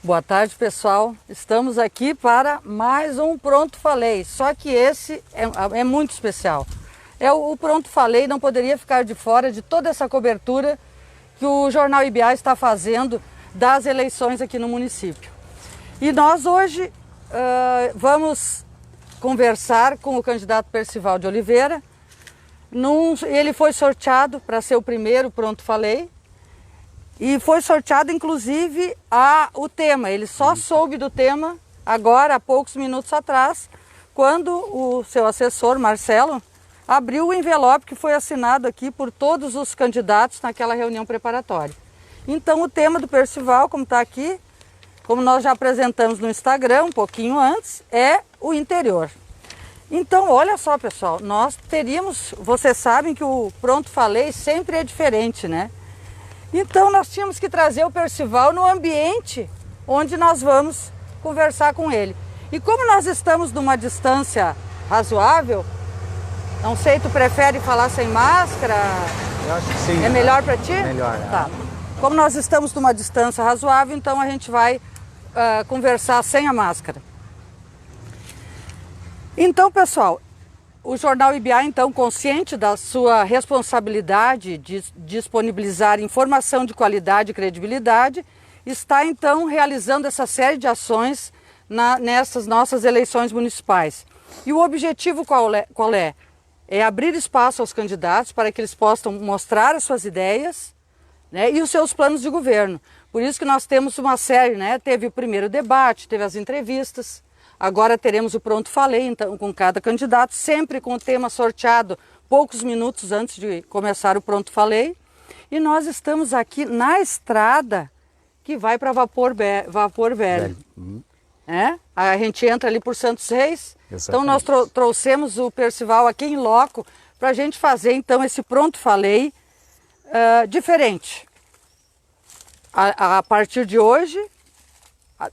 Boa tarde, pessoal. Estamos aqui para mais um Pronto Falei, só que esse é muito especial. O Pronto Falei não poderia ficar de fora de toda essa cobertura que o Jornal IBA está fazendo das eleições aqui no município. E nós hoje vamos conversar com o candidato Percival de Oliveira. Ele foi sorteado para ser o primeiro Pronto Falei. E foi sorteado, inclusive, o tema. Ele só soube do tema agora, há poucos minutos atrás, quando o seu assessor, Marcelo, abriu o envelope que foi assinado aqui por todos os candidatos naquela reunião preparatória. Então, o tema do Percival, como está aqui, como nós já apresentamos no Instagram um pouquinho antes, é o interior. Então, olha só, pessoal, vocês sabem que o Pronto Falei sempre é diferente, né? Então nós tínhamos que trazer o Percival no ambiente onde nós vamos conversar com ele. E como nós estamos numa distância razoável, não sei, tu prefere falar sem máscara? Eu acho que sim. É melhor para ti? Melhor. Tá. Como nós estamos numa distância razoável, então a gente vai conversar sem a máscara. Então, pessoal, o Jornal IBA, então, consciente da sua responsabilidade de disponibilizar informação de qualidade e credibilidade, está, então, realizando essa série de ações nessas nossas eleições municipais. E o objetivo qual é? É abrir espaço aos candidatos para que eles possam mostrar as suas ideias, né, e os seus planos de governo. Por isso que nós temos uma série, né? Teve o primeiro debate, teve as entrevistas. Agora teremos o Pronto Falei, então, com cada candidato, sempre com o tema sorteado poucos minutos antes de começar o Pronto Falei. E nós estamos aqui na estrada que vai para Vapor Velho. A gente entra ali por Santos Reis. Exatamente. Então nós trouxemos o Percival aqui em loco para a gente fazer então esse Pronto Falei diferente. A partir de hoje,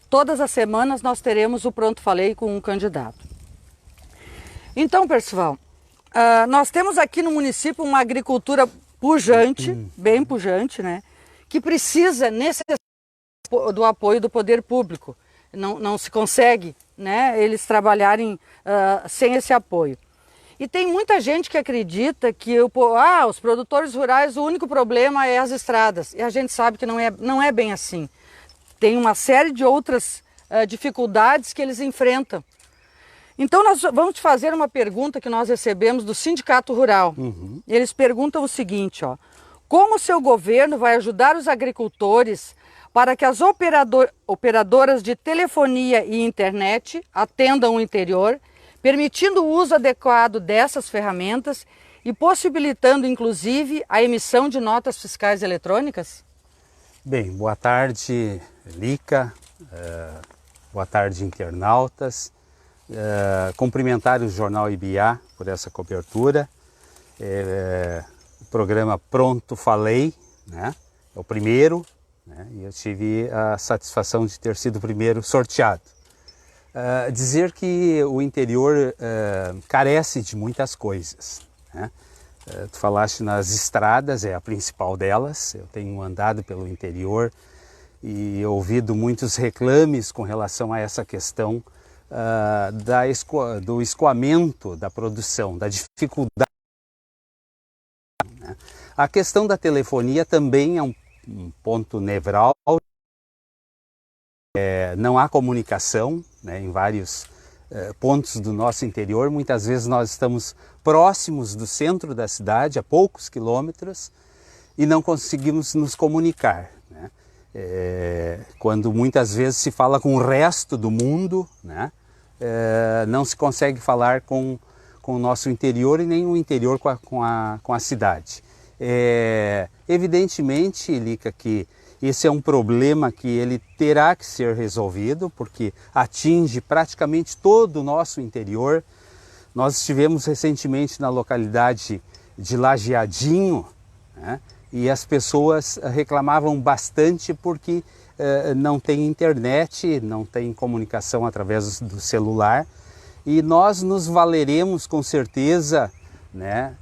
todas as semanas nós teremos o Pronto Falei com um candidato. Então, Percival, nós temos aqui no município uma agricultura pujante, bem pujante, né? Que precisa do apoio do poder público. Não se consegue, né, eles trabalharem sem esse apoio. E tem muita gente que acredita que os produtores rurais, o único problema é as estradas. E a gente sabe que não é bem assim. Tem uma série de outras dificuldades que eles enfrentam. Então nós vamos te fazer uma pergunta que nós recebemos do Sindicato Rural. Eles perguntam o seguinte, como o seu governo vai ajudar os agricultores para que as operadoras de telefonia e internet atendam o interior, permitindo o uso adequado dessas ferramentas e possibilitando, inclusive, a emissão de notas fiscais eletrônicas? Bem, boa tarde, Lica, boa tarde, internautas. Cumprimentar o Jornal IBA por essa cobertura. O programa Pronto Falei, né? É o primeiro, né? E eu tive a satisfação de ter sido o primeiro sorteado. Dizer que o interior carece de muitas coisas, né? Tu falaste nas estradas, é a principal delas. Eu tenho andado pelo interior e ouvido muitos reclames com relação a essa questão do escoamento da produção, da dificuldade, né? A questão da telefonia também é um ponto nevrálgico. Não há comunicação, né, em vários pontos do nosso interior. Muitas vezes nós estamos próximos do centro da cidade, a poucos quilômetros, e não conseguimos nos comunicar, né? Quando muitas vezes se fala com o resto do mundo, né, não se consegue falar com o nosso interior e nem o interior com a cidade. Evidentemente, Lica, que esse é um problema que ele terá que ser resolvido, porque atinge praticamente todo o nosso interior. Nós estivemos recentemente na localidade de Lajeadinho, né, e as pessoas reclamavam bastante porque não tem internet, não tem comunicação através do celular. E nós nos valeremos com certeza, né,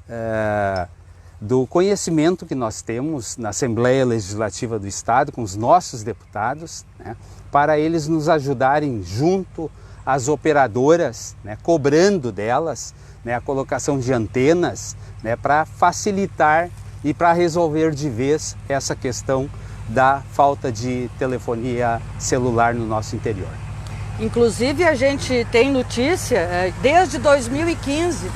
do conhecimento que nós temos na Assembleia Legislativa do Estado, com os nossos deputados, né, para eles nos ajudarem junto às operadoras, né, cobrando delas, né, a colocação de antenas, né, para facilitar e para resolver de vez essa questão da falta de telefonia celular no nosso interior. Inclusive a gente tem notícia desde 2015,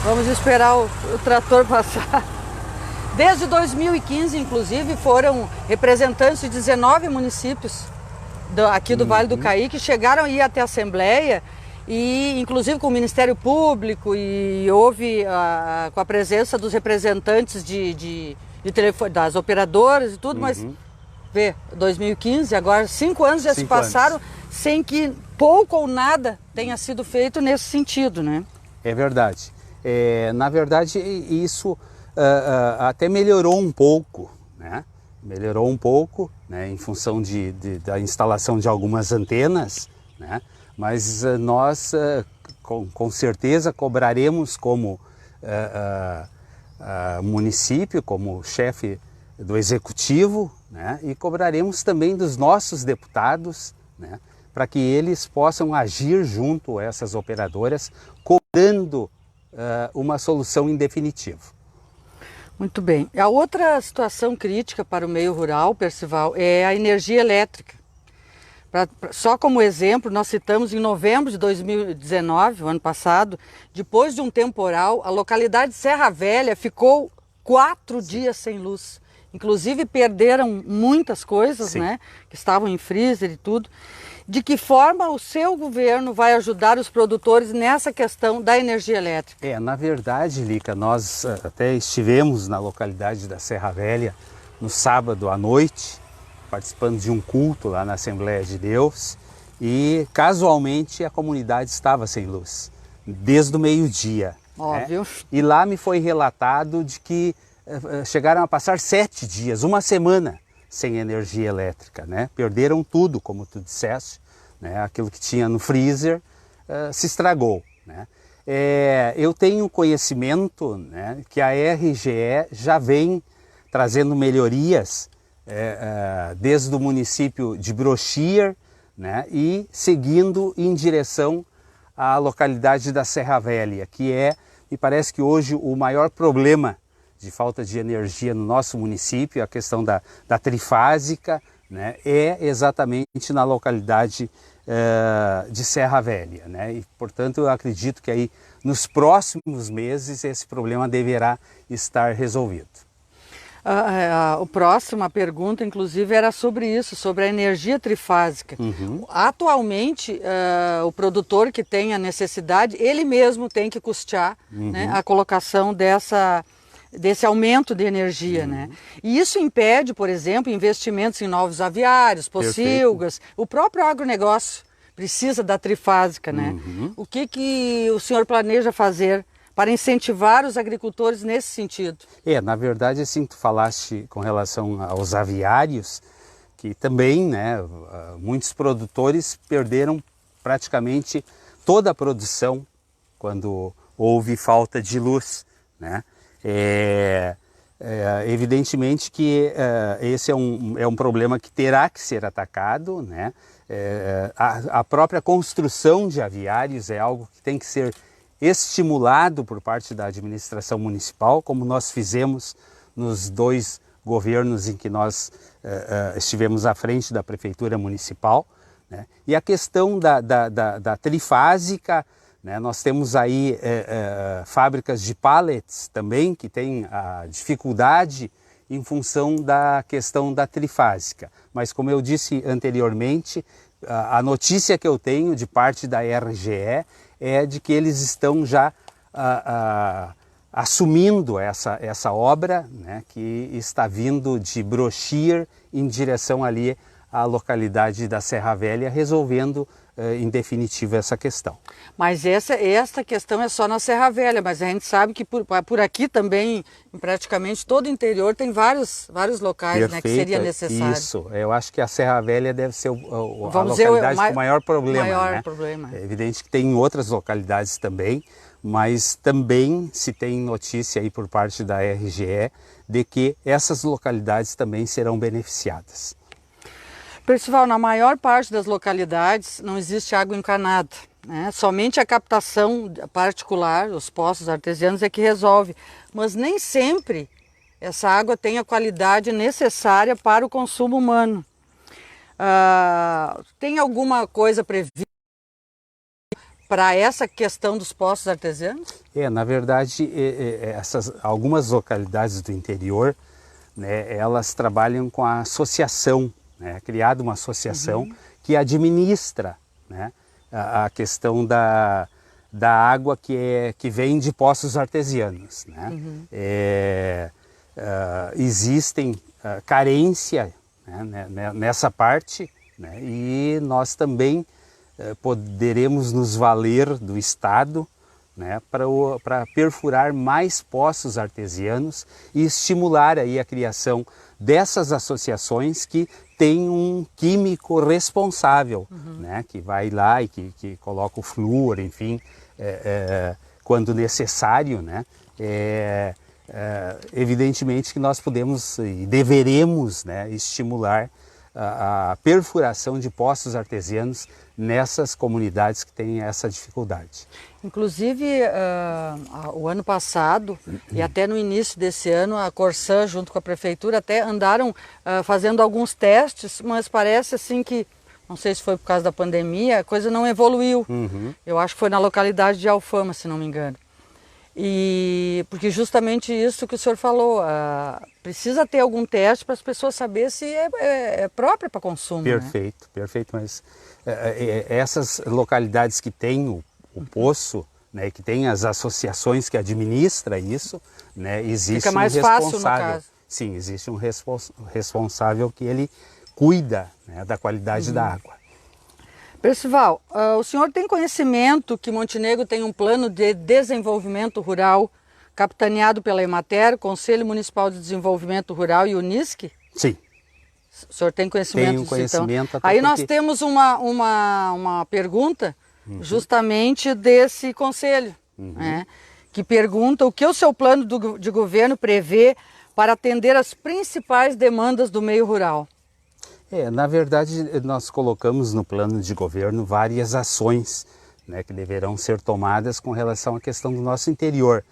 vamos esperar o trator passar. Desde 2015, inclusive, foram representantes de 19 municípios aqui do Vale do Caí que chegaram a ir até a Assembleia, e inclusive com o Ministério Público, e houve com a presença dos representantes de telefone, das operadoras e tudo, mas vê, 2015, agora 5 anos já se passaram sem que pouco ou nada tenha sido feito nesse sentido, né? É verdade. Na verdade, isso até melhorou um pouco, né? Melhorou um pouco, né, em função da instalação de algumas antenas, né? Mas nós, com certeza, cobraremos como município, como chefe do executivo, né? E cobraremos também dos nossos deputados, né? Para que eles possam agir junto a essas operadoras, cobrando uma solução em definitivo. Muito bem. A outra situação crítica para o meio rural, Percival, é a energia elétrica. Só como exemplo, nós citamos em novembro de 2019, o ano passado, depois de um temporal, a localidade de Serra Velha ficou 4 dias sem luz. Inclusive perderam muitas coisas, né, que estavam em freezer e tudo. De que forma o seu governo vai ajudar os produtores nessa questão da energia elétrica? Na verdade, Lica, nós até estivemos na localidade da Serra Velha no sábado à noite, participando de um culto lá na Assembleia de Deus, e casualmente a comunidade estava sem luz, desde o meio-dia. Óbvio. Né? E lá me foi relatado de que chegaram a passar 7 dias, uma semana, sem energia elétrica, né? Perderam tudo, como tu disseste, né? Aquilo que tinha no freezer se estragou, né? Eu tenho conhecimento, né, que a RGE já vem trazendo melhorias desde o município de Brochir, né, e seguindo em direção à localidade da Serra Velha, que me parece que hoje o maior problema de falta de energia no nosso município, a questão da trifásica, né, é exatamente na localidade de Serra Velha, né? E, portanto, eu acredito que aí nos próximos meses esse problema deverá estar resolvido. A próxima pergunta, inclusive, era sobre isso, sobre a energia trifásica. Atualmente, o produtor que tem a necessidade, ele mesmo tem que custear, né, a colocação desse aumento de energia, né? E isso impede, por exemplo, investimentos em novos aviários, pocilgas, o próprio agronegócio precisa da trifásica, né? O que o senhor planeja fazer para incentivar os agricultores nesse sentido? Na verdade, assim, tu falaste com relação aos aviários, que também, né, muitos produtores perderam praticamente toda a produção quando houve falta de luz, né? Evidentemente que esse é um problema que terá que ser atacado, né? A própria construção de aviários é algo que tem que ser estimulado por parte da administração municipal, como nós fizemos nos 2 governos em que nós estivemos à frente da prefeitura municipal, né? E a questão da trifásica, né? Nós temos aí fábricas de pallets também que têm a dificuldade em função da questão da trifásica. Mas como eu disse anteriormente, a notícia que eu tenho de parte da RGE é de que eles estão já assumindo essa obra, né, que está vindo de Brochir em direção ali à localidade da Serra Velha, resolvendo em definitivo essa questão. Mas esta questão é só na Serra Velha, mas a gente sabe que por aqui também, em praticamente todo o interior, tem vários locais. Perfeito, né, que seria necessário. Isso, eu acho que a Serra Velha deve ser a localidade com o maior problema. Maior né? problema. É evidente que tem em outras localidades também, mas também se tem notícia aí por parte da RGE de que essas localidades também serão beneficiadas. Percival, na maior parte das localidades não existe água encanada, né? Somente a captação particular, os poços artesianos é que resolve, mas nem sempre essa água tem a qualidade necessária para o consumo humano. Tem alguma coisa prevista para essa questão dos poços artesianos? Na verdade, algumas localidades do interior, né, elas trabalham com a associação, né, criada uma associação que administra, né, a questão da água que vem de poços artesianos, né? Existem carência, né, nessa parte, né, e nós também poderemos nos valer do Estado, né, para perfurar mais poços artesianos e estimular aí a criação dessas associações que têm um químico responsável, né, que vai lá e que coloca o flúor, enfim, quando necessário, né. Evidentemente que nós podemos e deveremos, né, estimular a perfuração de poços artesianos nessas comunidades que têm essa dificuldade. Inclusive, o ano passado e até no início desse ano, a Corsã, junto com a prefeitura, até andaram fazendo alguns testes, mas parece assim que, não sei se foi por causa da pandemia, a coisa não evoluiu. Eu acho que foi na localidade de Alfama, se não me engano. E porque justamente isso que o senhor falou, precisa ter algum teste para as pessoas saberem se é própria para consumo. Perfeito, né? Perfeito, mas essas localidades que têm o poço, né, que tem as associações que administram isso, né, existe Fica mais um fácil, responsável. no caso. Sim, existe um responsável que ele cuida, né, da qualidade da água. Percival, o senhor tem conhecimento que Montenegro tem um plano de desenvolvimento rural capitaneado pela Emater, Conselho Municipal de Desenvolvimento Rural e Unisc? Sim. O senhor tem conhecimento Tenho disso, conhecimento, então? até Aí porque... nós temos uma pergunta justamente desse conselho, né, que pergunta o que o seu plano de governo prevê para atender as principais demandas do meio rural. Na verdade, nós colocamos no plano de governo várias ações, né, que deverão ser tomadas com relação à questão do nosso interior.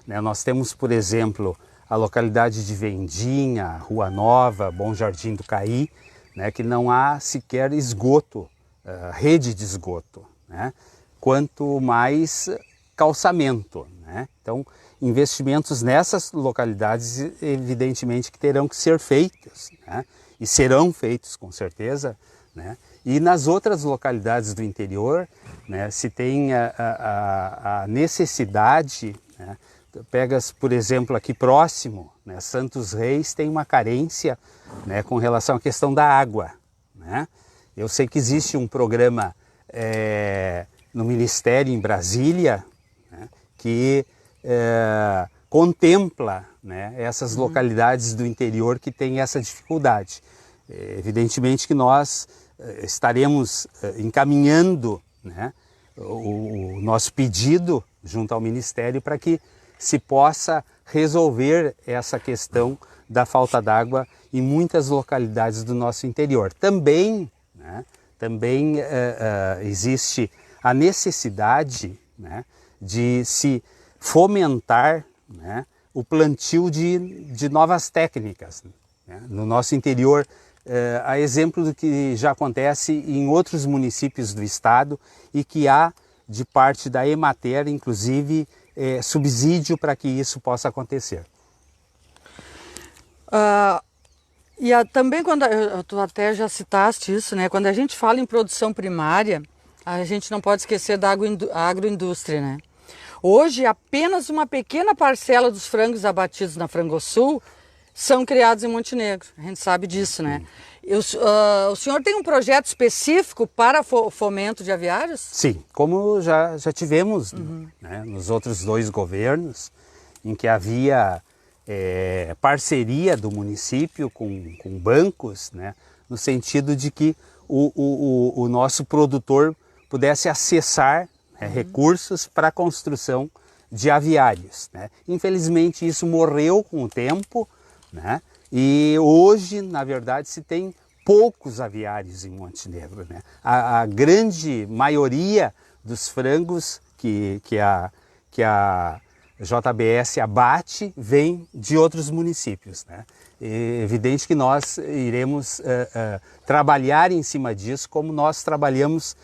Né, nós temos, por exemplo, a localidade de Vendinha, Rua Nova, Bom Jardim do Caí, né, que não há sequer esgoto, rede de esgoto, né, quanto mais calçamento, né? Então, investimentos nessas localidades, evidentemente, que terão que ser feitos, né? E serão feitos com certeza, né? E nas outras localidades do interior, né, se tem a necessidade, né? Pegas, por exemplo, aqui próximo, né, Santos Reis tem uma carência, né, com relação à questão da água, né? Eu sei que existe um programa no Ministério em Brasília, né, que contempla, né, essas localidades do interior que têm essa dificuldade. Evidentemente que nós estaremos encaminhando, né, o nosso pedido junto ao Ministério para que se possa resolver essa questão da falta d'água em muitas localidades do nosso interior. Também, né, existe a necessidade, né, de se fomentar, né, o plantio de novas técnicas, né? No nosso interior, a exemplo do que já acontece em outros municípios do estado e que há de parte da Emater, inclusive, subsídio para que isso possa acontecer. Também, tu até já citaste isso, né? Quando a gente fala em produção primária, a gente não pode esquecer da agroindústria, né? Hoje, apenas uma pequena parcela dos frangos abatidos na Frangosul são criados em Montenegro. A gente sabe disso, né? O senhor tem um projeto específico para fomento de aviários? Sim, como já tivemos, né, nos outros dois governos, em que havia parceria do município com bancos, né, no sentido de que o nosso produtor pudesse acessar, né? Recursos para a construção de aviários, né? Infelizmente isso morreu com o tempo, né? E hoje, na verdade, se tem poucos aviários em Montenegro, né? A grande maioria dos frangos que a JBS abate vem de outros municípios, né? É evidente que nós iremos trabalhar em cima disso, como nós trabalhamos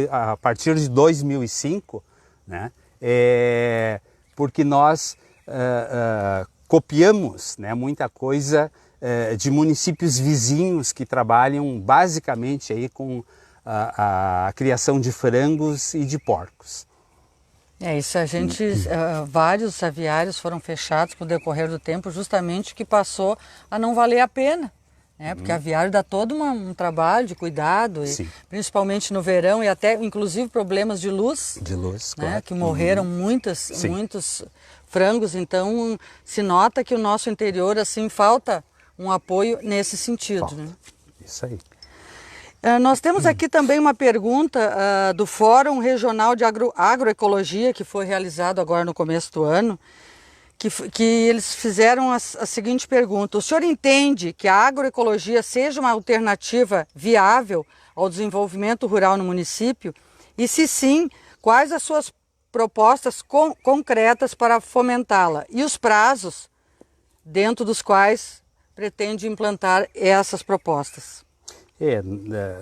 a partir de 2005, né? Porque nós copiamos, né, muita coisa de municípios vizinhos que trabalham basicamente aí com a criação de frangos e de porcos. Isso, vários aviários foram fechados com o decorrer do tempo, justamente que passou a não valer a pena, né? Porque aviário dá todo um trabalho de cuidado, e, principalmente no verão, e até inclusive problemas de luz. De luz, né? Claro. Que morreram muitos frangos, então se nota que o nosso interior, assim, falta um apoio nesse sentido. Né? Isso aí. Nós temos aqui também uma pergunta do Fórum Regional de Agroecologia, que foi realizado agora no começo do ano, que eles fizeram a seguinte pergunta: o senhor entende que a agroecologia seja uma alternativa viável ao desenvolvimento rural no município? E se sim, quais as suas propostas concretas para fomentá-la? E os prazos dentro dos quais pretende implantar essas propostas?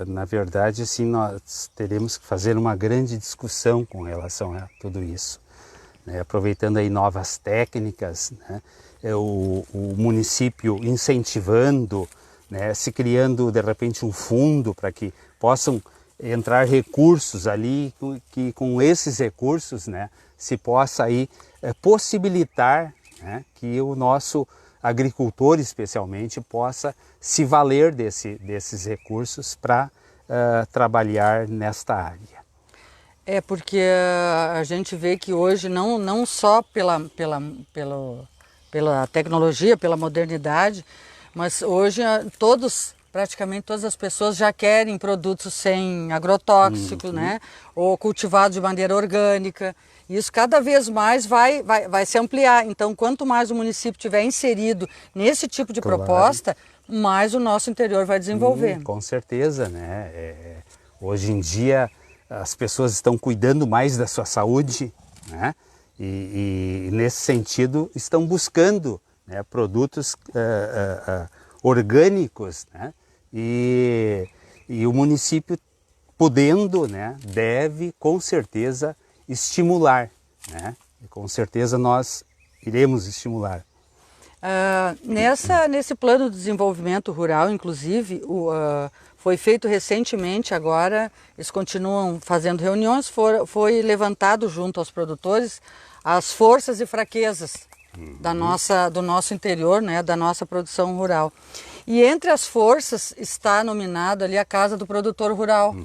Na verdade, assim, nós teremos que fazer uma grande discussão com relação a tudo isso, né? Aproveitando aí novas técnicas, né? O município incentivando, né? Se criando de repente um fundo para que possam entrar recursos ali, que com esses recursos, né, se possa aí possibilitar, né, que o nosso agricultor especialmente possa se valer desses recursos para trabalhar nesta área. Porque a gente vê que hoje não só pela tecnologia, pela modernidade, mas hoje praticamente todas as pessoas já querem produtos sem agrotóxico, né? Ou cultivados de maneira orgânica. Isso cada vez mais vai se ampliar. Então, quanto mais o município tiver inserido nesse tipo de proposta, mais o nosso interior vai desenvolver. Com certeza, né? Hoje em dia as pessoas estão cuidando mais da sua saúde, né? E nesse sentido estão buscando, né, produtos orgânicos, né? E o município, podendo, né, deve com certeza estimular, né? E com certeza nós iremos estimular. Nesse plano de desenvolvimento rural, inclusive, foi feito recentemente, agora eles continuam fazendo reuniões, foi levantado junto aos produtores as forças e fraquezas do nosso interior, né, da nossa produção rural. E entre as forças está nominado ali a Casa do Produtor Rural.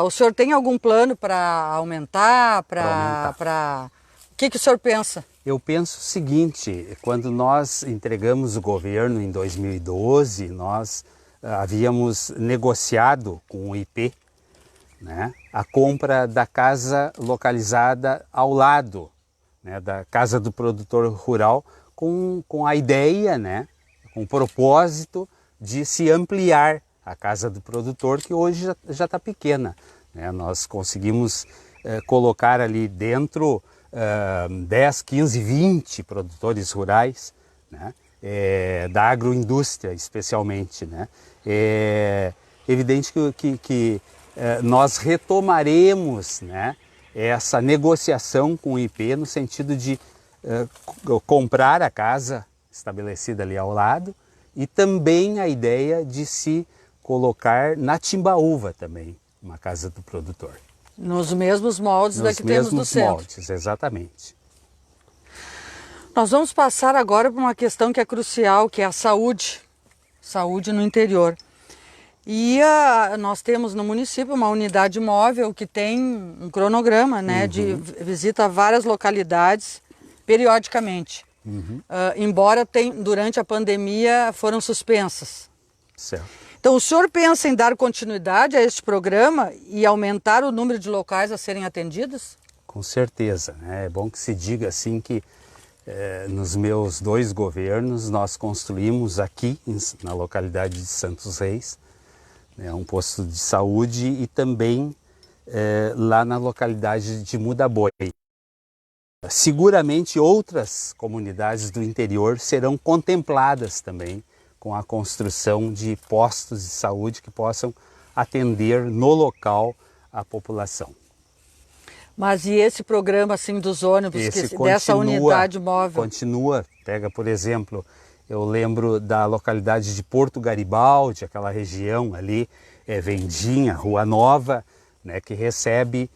O senhor tem algum plano para aumentar? O que o senhor pensa? Eu penso o seguinte: quando nós entregamos o governo em 2012, nós havíamos negociado com o IP, né, a compra da casa localizada ao lado, né, da Casa do Produtor Rural, com a ideia, né, com o propósito de se ampliar a Casa do Produtor, que hoje já está pequena, né? Nós conseguimos colocar ali dentro 10, 15, 20 produtores rurais, né? Da agroindústria especialmente, né? É evidente que nós retomaremos, né, essa negociação com o IP no sentido de comprar a casa estabelecida ali ao lado, e também a ideia de se colocar na Timbaúva também uma Casa do Produtor. Nos mesmos moldes da que temos no centro. Nos mesmos moldes, exatamente. Nós vamos passar agora para uma questão que é crucial, que é a saúde no interior. E nós temos no município uma unidade móvel que tem um cronograma, né, de visita a várias localidades periodicamente. Embora durante a pandemia foram suspensas. Certo. Então, o senhor pensa em dar continuidade a este programa e aumentar o número de locais a serem atendidos? Com certeza, né? É bom que se diga assim que nos meus 2 governos nós construímos aqui na localidade de Santos Reis, né, um posto de saúde e também lá na localidade de Mudaboi. Seguramente outras comunidades do interior serão contempladas também com a construção de postos de saúde que possam atender no local a população. Mas e esse programa assim dos ônibus, dessa unidade móvel? Continua, pega por exemplo, eu lembro da localidade de Porto Garibaldi, aquela região ali, Vendinha, Rua Nova, né, que recebe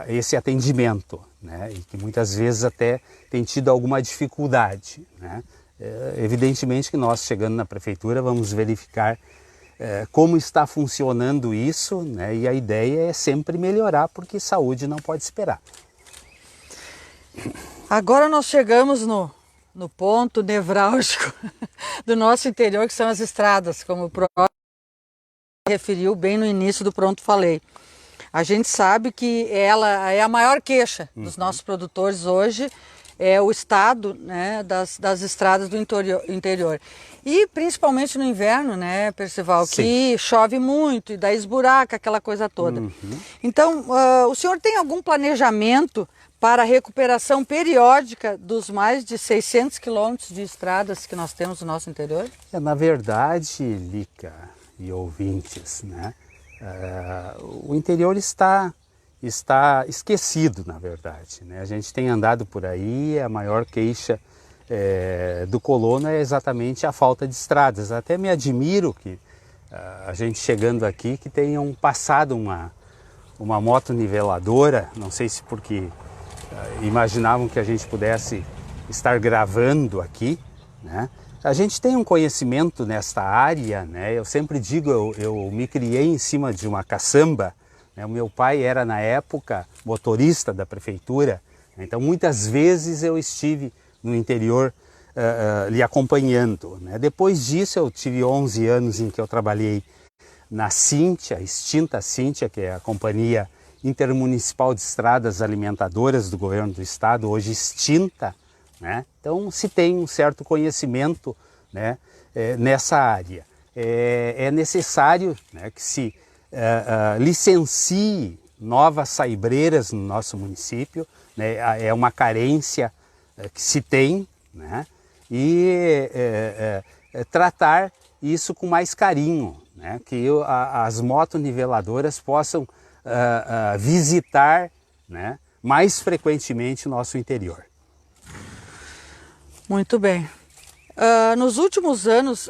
esse atendimento, né, e que muitas vezes até tem tido alguma dificuldade, né. Evidentemente que nós, chegando na prefeitura, vamos verificar como está funcionando isso, né, e a ideia é sempre melhorar, porque saúde não pode esperar. Agora nós chegamos no ponto nevrálgico do nosso interior, que são as estradas, como o próprio referiu bem no início do Pronto Falei. A gente sabe que ela é a maior queixa dos nossos produtores hoje, é o estado, né, das estradas do interior. E principalmente no inverno, né, Percival, Sim. que chove muito e daí esburaca, aquela coisa toda. Então, o senhor tem algum planejamento para a recuperação periódica dos mais de 600 quilômetros de estradas que nós temos no nosso interior? Na verdade, Lica e ouvintes, né, o interior está esquecido, na verdade, né? A gente tem andado por aí, a maior queixa do colono é exatamente a falta de estradas. Até me admiro que a gente chegando aqui que tenham passado uma moto niveladora, não sei se porque imaginavam que a gente pudesse estar gravando aqui, né? A gente tem um conhecimento nesta área, né? Eu sempre digo, eu me criei em cima de uma caçamba, né? O meu pai era na época motorista da prefeitura, então muitas vezes eu estive no interior lhe acompanhando, né? Depois disso eu tive 11 anos em que eu trabalhei na Cintia, extinta Cintia, que é a Companhia Intermunicipal de Estradas Alimentadoras do Governo do Estado, hoje extinta, né? Então se tem um certo conhecimento, né, nessa área. É necessário, né, que se licencie novas saibreiras no nosso município, né? É uma carência que se tem, né? E tratar isso com mais carinho, né? Que as motoniveladoras possam visitar, né, mais frequentemente o nosso interior. Muito bem. Nos últimos anos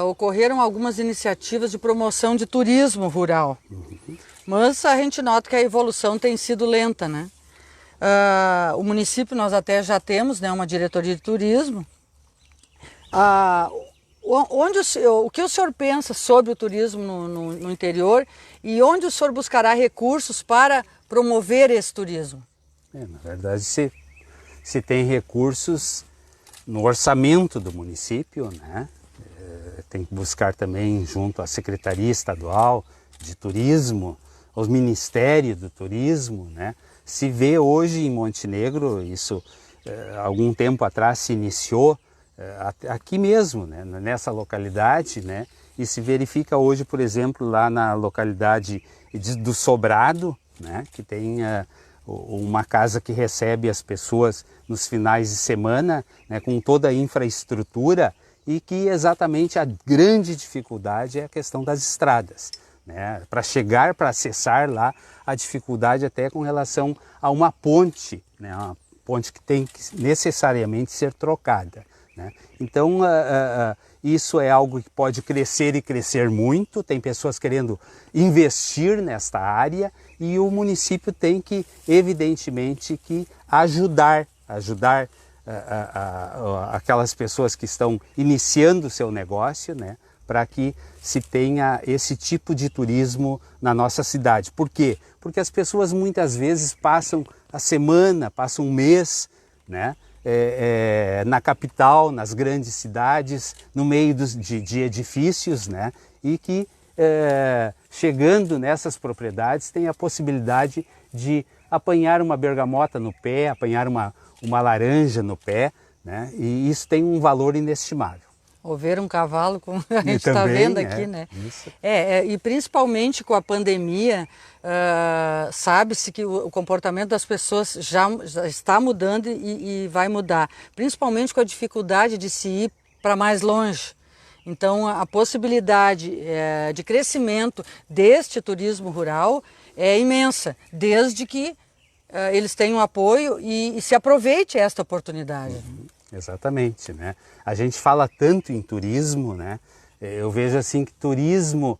ocorreram algumas iniciativas de promoção de turismo rural, mas a gente nota que a evolução tem sido lenta, né? O município, nós até já temos, né, uma diretoria de turismo. O que o senhor pensa sobre o turismo no interior e onde o senhor buscará recursos para promover esse turismo? Na verdade, se tem recursos no orçamento do município, né? Tem que buscar também junto à Secretaria Estadual de Turismo, ao Ministério do Turismo, né? Se vê hoje em Montenegro, isso algum tempo atrás se iniciou aqui mesmo, né? Nessa localidade, né? E se verifica hoje, por exemplo, lá na localidade do Sobrado, né? Que tem uma casa que recebe as pessoas nos finais de semana, né, com toda a infraestrutura, e que exatamente a grande dificuldade é a questão das estradas, né? Para chegar, para acessar lá, a dificuldade até com relação a uma ponte, né? Uma ponte que tem que necessariamente ser trocada, né? Então isso é algo que pode crescer e crescer muito, tem pessoas querendo investir nesta área e o município tem que, evidentemente, que ajudar aquelas pessoas que estão iniciando o seu negócio, né, para que se tenha esse tipo de turismo na nossa cidade. Por quê? Porque as pessoas muitas vezes passam a semana, passam um mês, né, na capital, nas grandes cidades, no meio de edifícios, né, e que chegando nessas propriedades tem a possibilidade de apanhar uma bergamota no pé, apanhar uma laranja no pé, né? E isso tem um valor inestimável. Ou ver um cavalo, como a gente está vendo aqui, né? Isso. E principalmente com a pandemia, sabe-se que o comportamento das pessoas já está mudando e vai mudar. Principalmente com a dificuldade de se ir para mais longe. Então, a possibilidade de crescimento deste turismo rural é imensa, desde que eles tenham apoio e se aproveite esta oportunidade. Exatamente, né? A gente fala tanto em turismo, né? Eu vejo assim que turismo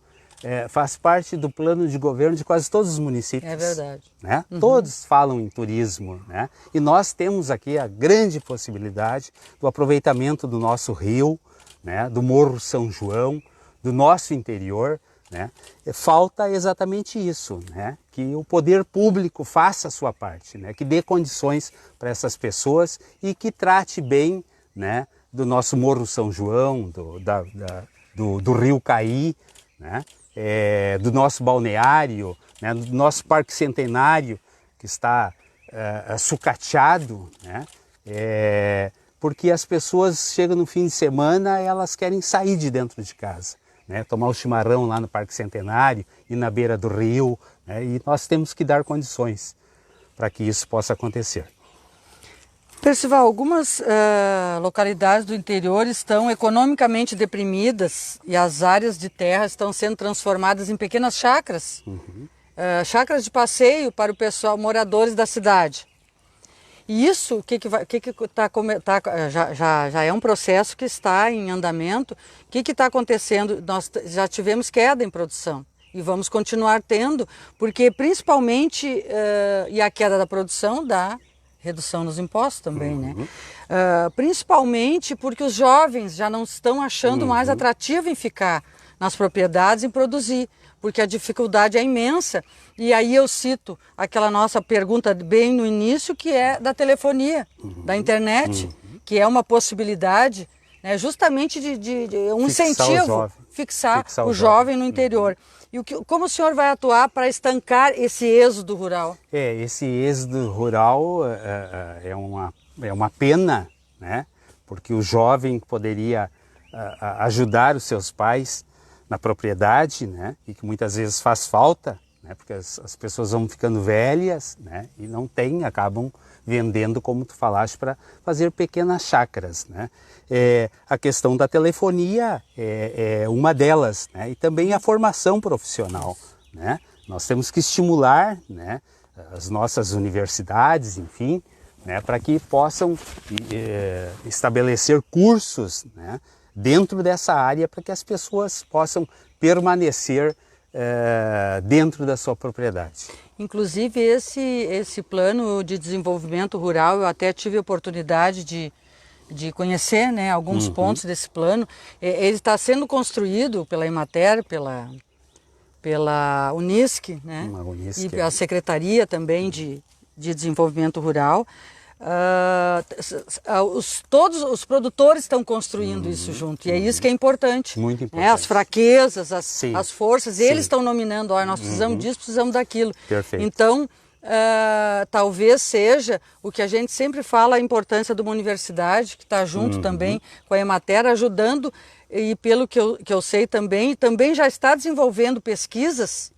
faz parte do plano de governo de quase todos os municípios. É verdade. Né? Todos falam em turismo, né? E nós temos aqui a grande possibilidade do aproveitamento do nosso rio, né? Do Morro São João, do nosso interior, né? Falta exatamente isso, né? Que o poder público faça a sua parte, né? Que dê condições para essas pessoas e que trate bem, né? Do nosso Morro São João, do Rio Caí, né? Do nosso balneário, né? Do nosso Parque Centenário, que está sucateado, né? Porque as pessoas chegam no fim de semana, elas querem sair de dentro de casa, né? Tomar o chimarrão lá no Parque Centenário e na beira do rio, né? E nós temos que dar condições para que isso possa acontecer. Percival, algumas localidades do interior estão economicamente deprimidas e as áreas de terra estão sendo transformadas em pequenas chácaras, chácaras de passeio para o pessoal, moradores da cidade. E isso, já é um processo que está em andamento. O que está acontecendo? Nós já tivemos queda em produção e vamos continuar tendo, porque principalmente, e a queda da produção dá redução nos impostos também, né? Principalmente porque os jovens já não estão achando mais atrativo em ficar nas propriedades e produzir, porque a dificuldade é imensa. E aí eu cito aquela nossa pergunta bem no início, que é da telefonia, da internet, que é uma possibilidade, né, justamente de um incentivo, fixar o jovem no interior. E como o senhor vai atuar para estancar esse êxodo rural? Esse êxodo rural é uma pena, né? Porque o jovem poderia ajudar os seus pais na propriedade, né? E que muitas vezes faz falta, né? Porque as pessoas vão ficando velhas, né? E não tem, acabam vendendo, como tu falaste, para fazer pequenas chácaras, né? A questão da telefonia é uma delas, né? E também a formação profissional, né? Nós temos que estimular, né, as nossas universidades, enfim, né, para que possam estabelecer cursos, né, dentro dessa área para que as pessoas possam permanecer dentro da sua propriedade. Inclusive esse plano de desenvolvimento rural, eu até tive a oportunidade de conhecer, né, alguns pontos desse plano. Ele está sendo construído pela Emater, pela Unisc, né, e a Secretaria também de Desenvolvimento Rural. Todos os produtores estão construindo isso junto, e é isso que é importante. Muito importante. Né? As fraquezas, as forças, eles estão nominando, nós precisamos disso, precisamos daquilo. Perfeito. Então, talvez seja o que a gente sempre fala, a importância de uma universidade que está junto também com a Emater, ajudando, e pelo que eu sei também já está desenvolvendo pesquisas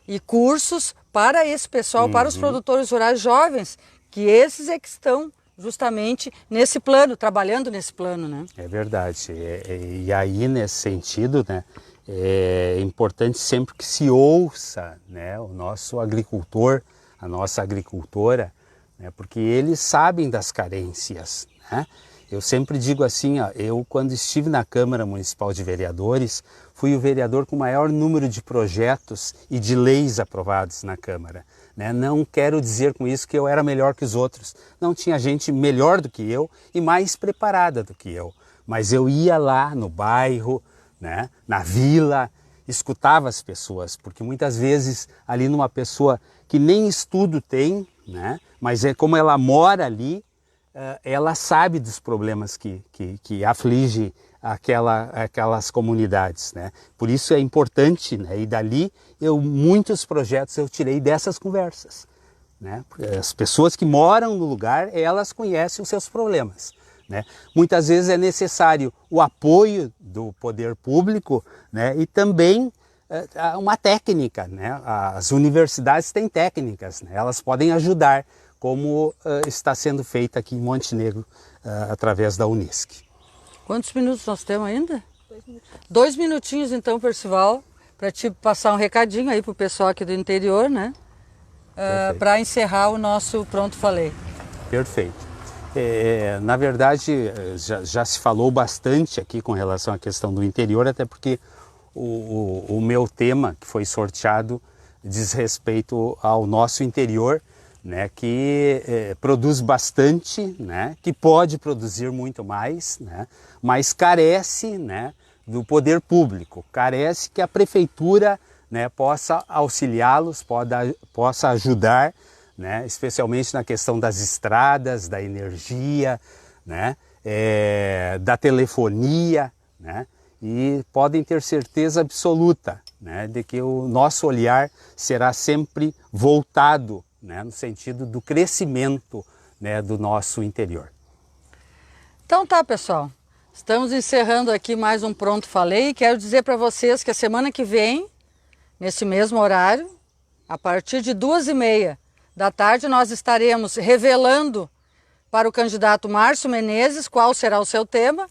e cursos para esse pessoal, para os produtores rurais jovens, que esses é que estão justamente nesse plano, trabalhando nesse plano, né? É verdade. E aí, nesse sentido, né, é importante sempre que se ouça, né, o nosso agricultor, a nossa agricultora, né, porque eles sabem das carências, né? Eu sempre digo assim, eu quando estive na Câmara Municipal de Vereadores, fui o vereador com o maior número de projetos e de leis aprovados na Câmara. Né? Não quero dizer com isso que eu era melhor que os outros. Não tinha gente melhor do que eu e mais preparada do que eu. Mas eu ia lá no bairro, né, na vila, escutava as pessoas, porque muitas vezes ali numa pessoa que nem estudo tem, né, mas como ela mora ali, ela sabe dos problemas que aflige aquelas comunidades, né? Por isso é importante, né? E dali muitos projetos eu tirei dessas conversas, né? As pessoas que moram no lugar, elas conhecem os seus problemas, né? Muitas vezes é necessário o apoio do poder público, né? E também uma técnica, né? As universidades têm técnicas, né? Elas podem ajudar, como está sendo feita aqui em Montenegro através da Unesc. Quantos minutos nós temos ainda? 2 minutinhos. 2 minutinhos então, Percival, para te passar um recadinho aí para o pessoal aqui do interior, né? Para encerrar o nosso Pronto Falei. Perfeito. Na verdade, já se falou bastante aqui com relação à questão do interior, até porque o meu tema que foi sorteado diz respeito ao nosso interior, né, que produz bastante, né, que pode produzir muito mais, né, mas carece, né, do poder público, carece que a prefeitura, né, possa auxiliá-los, possa ajudar, né, especialmente na questão das estradas, da energia, né, da telefonia, né, e podem ter certeza absoluta, né, de que o nosso olhar será sempre voltado, né, no sentido do crescimento, né, do nosso interior. Então tá, pessoal, estamos encerrando aqui mais um Pronto Falei. Quero dizer para vocês que a semana que vem, nesse mesmo horário, a partir de 2h30 da tarde, nós estaremos revelando para o candidato Márcio Menezes qual será o seu tema,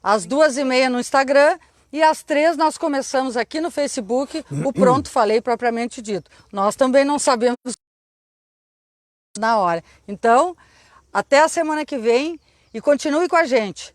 às 2h30 no Instagram, e às 3h nós começamos aqui no Facebook o Pronto Falei propriamente dito. Nós também não sabemos na hora. Então, até a semana que vem e continue com a gente.